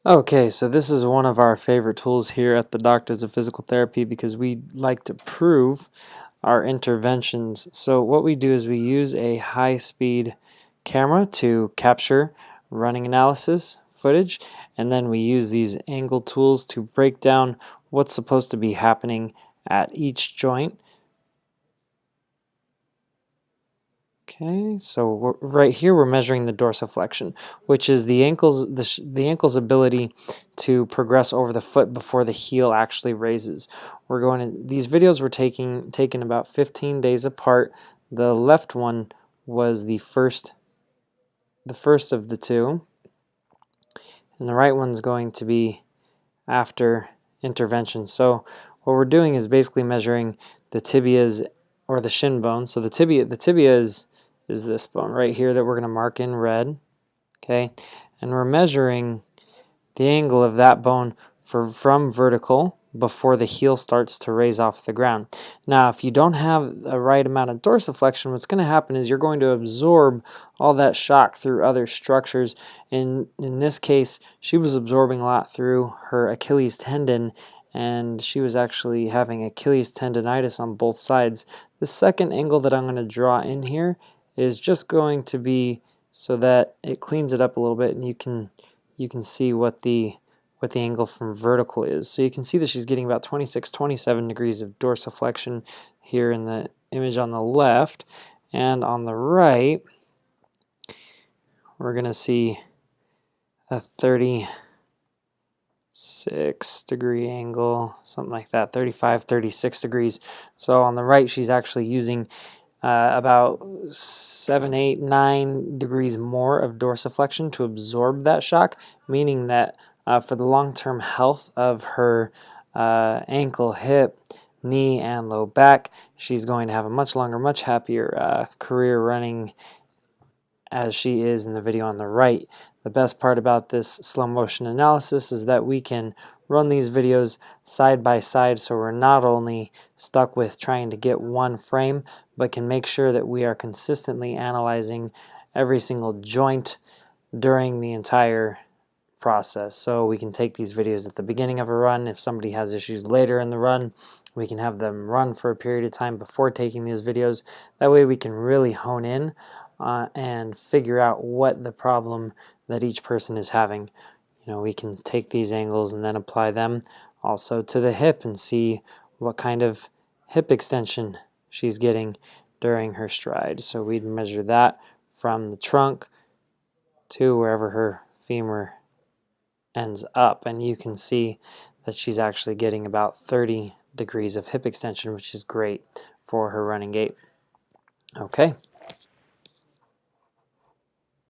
Okay, so this is one of our favorite tools here at the Doctors of Physical Therapy because we like to prove our interventions. So what we do is we use a high-speed camera to capture running analysis footage, and then we use these angle tools to break down what's supposed to be happening at each joint. Okay, so right here we're measuring the dorsiflexion, which is the ankle's ability to progress over the foot before the heel actually raises. These videos were taken about 15 days apart. The left one was the first of the two, and the right one's going to be after intervention. So what we're doing is basically measuring the tibias or the shin bone. So the tibia is this bone right here that we're going to mark in red, okay? And we're measuring the angle of that bone from vertical before the heel starts to raise off the ground. Now, if you don't have the right amount of dorsiflexion, what's going to happen is you're going to absorb all that shock through other structures. In this case, she was absorbing a lot through her Achilles tendon, and she was actually having Achilles tendonitis on both sides. The second angle that I'm going to draw in here is just going to be so that it cleans it up a little bit, and you can see what the angle from vertical is. So you can see that she's getting about 26, 27 degrees of dorsiflexion here in the image on the left, and on the right we're going to see a 36-degree angle, something like that, 35, 36 degrees. So on the right she's actually using about 7, 8, 9 degrees more of dorsiflexion to absorb that shock, meaning that for the long-term health of her ankle, hip, knee, and low back, she's going to have a much longer, much happier career running as she is in the video on the right. The best part about this slow motion analysis is that we can run these videos side by side, so we're not only stuck with trying to get one frame, but can make sure that we are consistently analyzing every single joint during the entire process. So we can take these videos at the beginning of a run. If somebody has issues later in the run, we can have them run for a period of time before taking these videos. That way we can really hone in and figure out what the problem that each person is having. You know, we can take these angles and then apply them also to the hip and see what kind of hip extension she's getting during her stride. So we'd measure that from the trunk to wherever her femur ends up, and you can see that she's actually getting about 30 degrees of hip extension, which is great for her running gait. Okay.